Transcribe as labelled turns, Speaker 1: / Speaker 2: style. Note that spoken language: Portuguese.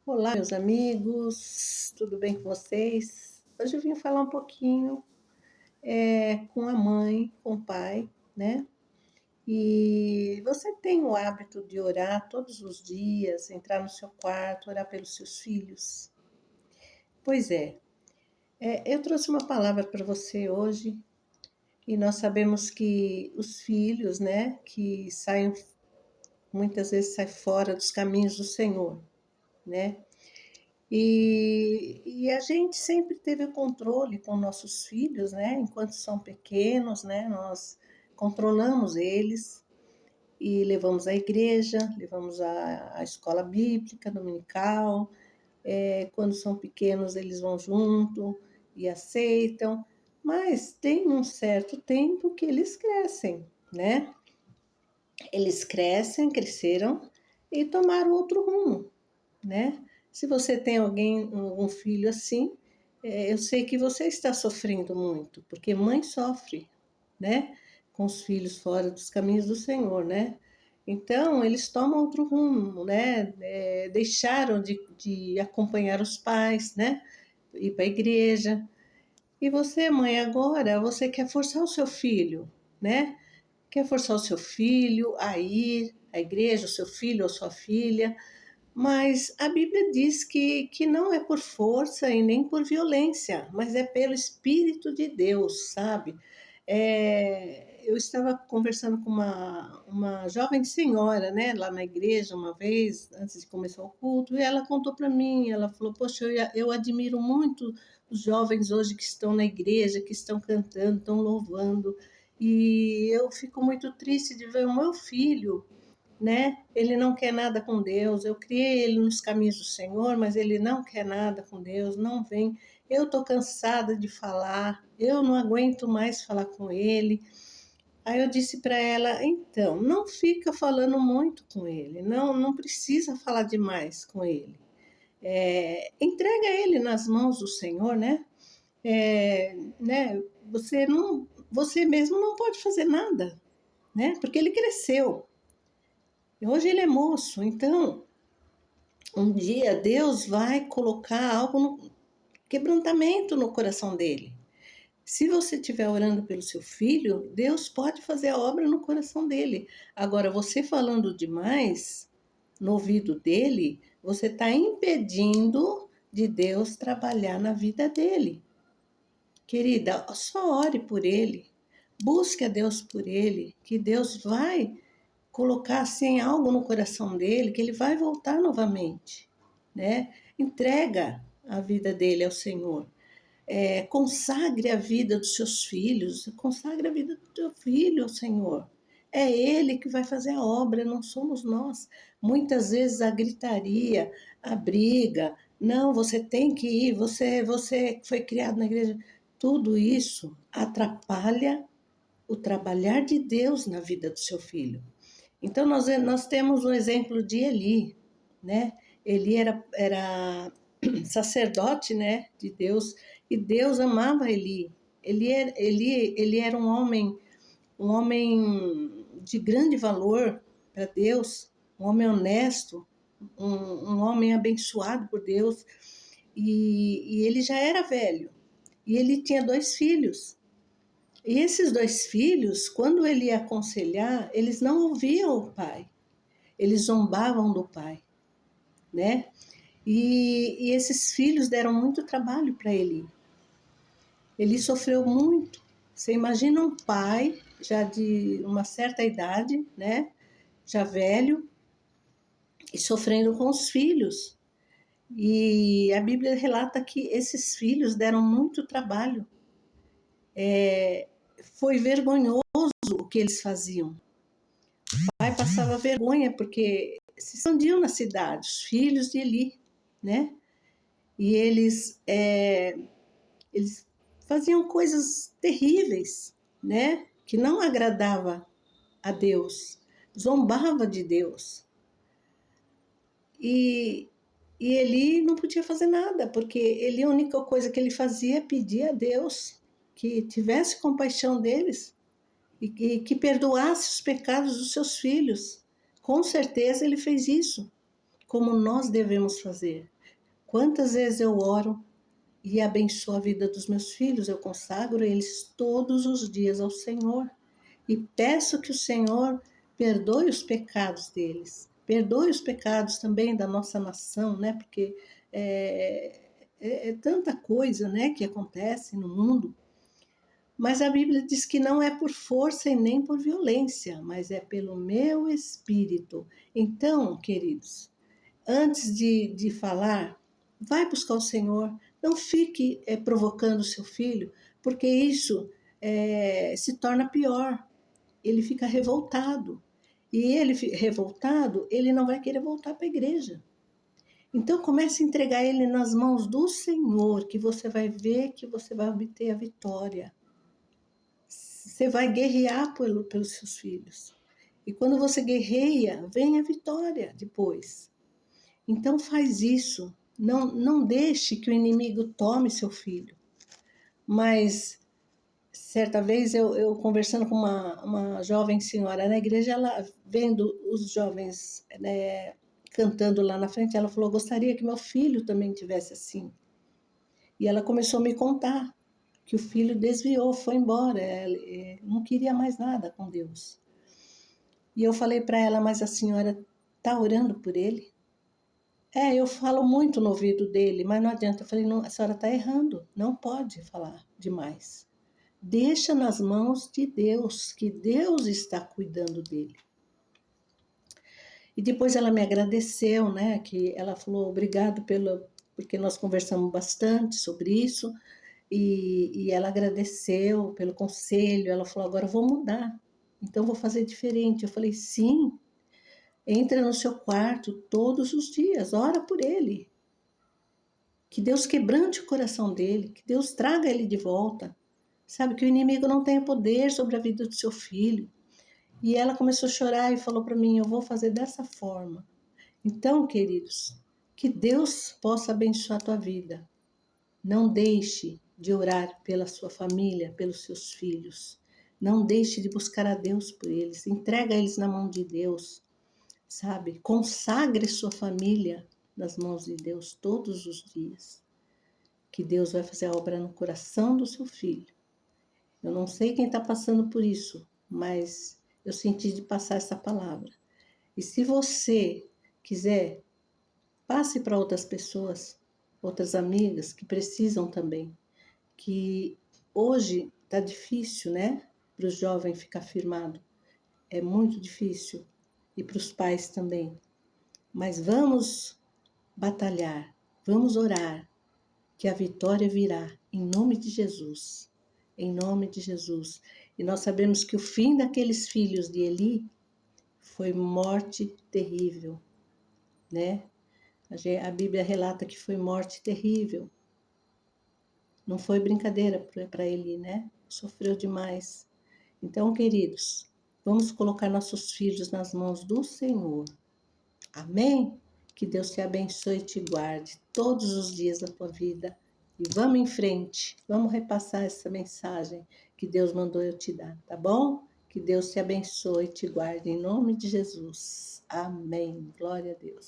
Speaker 1: Olá, meus amigos, tudo bem com vocês? Hoje eu vim falar um pouquinho com a mãe, com o pai, né? E você tem o hábito de orar todos os dias, entrar no seu quarto, orar pelos seus filhos? Pois é, eu trouxe uma palavra para você hoje e nós sabemos que os filhos, né, que saem, muitas vezes saem fora dos caminhos do Senhor, né? E a gente sempre teve o controle com nossos filhos, né? Enquanto são pequenos, né? Nós controlamos eles e levamos à igreja, levamos à escola bíblica dominical. Quando são pequenos, eles vão junto e aceitam. Mas tem um certo tempo que eles crescem, né? Eles crescem, cresceram e tomaram outro rumo, né? Se você tem algum filho assim, eu sei que você está sofrendo muito, porque mãe sofre, né? Com os filhos fora dos caminhos do Senhor, né? Então, eles tomam outro rumo, né? Deixaram de acompanhar os pais, né? Ir para a igreja. E você, mãe, agora, você quer forçar o seu filho, né? Quer forçar o seu filho a ir à igreja, o seu filho ou sua filha, mas a Bíblia diz que não é por força e nem por violência, mas é pelo Espírito de Deus, sabe? Eu estava conversando com uma jovem senhora, né, lá na igreja uma vez, antes de começar o culto, e ela contou para mim, ela falou, poxa, eu admiro muito os jovens hoje que estão na igreja, que estão cantando, estão louvando, e eu fico muito triste de ver o meu filho, né? Ele não quer nada com Deus. Eu criei ele nos caminhos do Senhor, mas ele não quer nada com Deus, não vem. Eu tô cansada de falar, eu não aguento mais falar com ele. Aí eu disse para ela, então, não fica falando muito com ele, não precisa falar demais com ele. Entrega ele nas mãos do Senhor, né? Né? Você mesmo não pode fazer nada, né? Porque ele cresceu. E hoje ele é moço, então um dia Deus vai colocar algo no quebrantamento no coração dele. Se você estiver orando pelo seu filho, Deus pode fazer a obra no coração dele. Agora, você falando demais no ouvido dele, você está impedindo de Deus trabalhar na vida dele. Querida, só ore por ele, busque a Deus por ele, que Deus vai colocar assim algo no coração dele, que ele vai voltar novamente, né? Entrega a vida dele ao Senhor. Consagre a vida dos seus filhos, consagre a vida do teu filho ao Senhor. É Ele que vai fazer a obra, não somos nós. Muitas vezes a gritaria, a briga, não, você tem que ir, você foi criado na igreja, tudo isso atrapalha o trabalhar de Deus na vida do seu filho. Então, nós temos o exemplo de Eli, né? Eli era sacerdote, né, de Deus, e Deus amava Eli. Ele era um homem de grande valor para Deus, um homem honesto, um homem abençoado por Deus, e ele já era velho, e ele tinha dois filhos. E esses dois filhos, quando ele ia aconselhar, eles não ouviam o pai, eles zombavam do pai, né? E esses filhos deram muito trabalho para ele. Ele sofreu muito. Você imagina um pai já de uma certa idade, né? Já velho e sofrendo com os filhos. E a Bíblia relata que esses filhos deram muito trabalho. Foi vergonhoso o que eles faziam. O pai passava vergonha porque se escondiam na cidade, os filhos de Eli, né? E eles faziam coisas terríveis, né? Que não agradava a Deus, zombava de Deus. E, e ele não podia fazer nada, porque ele, a única coisa que ele fazia é pedir a Deus que tivesse compaixão deles e que perdoasse os pecados dos seus filhos. Com certeza ele fez isso. como nós devemos fazer. Quantas vezes eu oro e abençoo a vida dos meus filhos, eu consagro eles todos os dias ao Senhor e peço que o Senhor perdoe os pecados deles, perdoe os pecados também da nossa nação, né? Porque é tanta coisa, né, que acontece no mundo. Mas a Bíblia diz que não é por força e nem por violência, mas é pelo meu espírito. Então, queridos, antes de falar, vai buscar o Senhor. Não fique provocando o seu filho, porque isso se torna pior. Ele fica revoltado. E ele revoltado, ele não vai querer voltar para a igreja. Então comece a entregar ele nas mãos do Senhor, que você vai ver que você vai obter a vitória. Você vai guerrear pelos seus filhos. E quando você guerreia, vem a vitória depois. Então faz isso. Não deixe que o inimigo tome seu filho. Mas certa vez eu conversando com uma jovem senhora na igreja, ela vendo os jovens, né, cantando lá na frente, ela falou: gostaria que meu filho também tivesse assim. E ela começou a me contar que o filho desviou, foi embora, não queria mais nada com Deus. E eu falei para ela: mas a senhora está orando por ele? Eu falo muito no ouvido dele, mas não adianta. Eu falei: não, a senhora está errando, não pode falar demais. Deixa nas mãos de Deus, que Deus está cuidando dele. E depois ela me agradeceu, né? Que ela falou: obrigado porque nós conversamos bastante sobre isso. E ela agradeceu pelo conselho. Ela falou: agora eu vou mudar, então vou fazer diferente. Eu falei: sim, entra no seu quarto todos os dias, ora por ele. Que Deus quebrante o coração dele, que Deus traga ele de volta. Sabe, que o inimigo não tenha poder sobre a vida do seu filho. E ela começou a chorar e falou para mim: eu vou fazer dessa forma. Então, queridos, que Deus possa abençoar a tua vida. Não deixe de orar pela sua família, pelos seus filhos. Não deixe de buscar a Deus por eles. Entrega eles na mão de Deus, sabe? Consagre sua família nas mãos de Deus todos os dias. Que Deus vai fazer a obra no coração do seu filho. Eu não sei quem está passando por isso, mas eu senti de passar essa palavra. E se você quiser, passe para outras pessoas, outras amigas que precisam também. Que hoje está difícil, né? Para o jovem ficar firmado. É muito difícil. E para os pais também. Mas vamos batalhar, vamos orar, que a vitória virá, em nome de Jesus. Em nome de Jesus. E nós sabemos que o fim daqueles filhos de Eli foi morte terrível, né? A Bíblia relata que foi morte terrível. Não foi brincadeira para Eli, né? Sofreu demais. Então, queridos, vamos colocar nossos filhos nas mãos do Senhor. Amém? Que Deus te abençoe e te guarde todos os dias da tua vida. E vamos em frente. Vamos repassar essa mensagem que Deus mandou eu te dar, tá bom? Que Deus te abençoe e te guarde em nome de Jesus. Amém. Glória a Deus.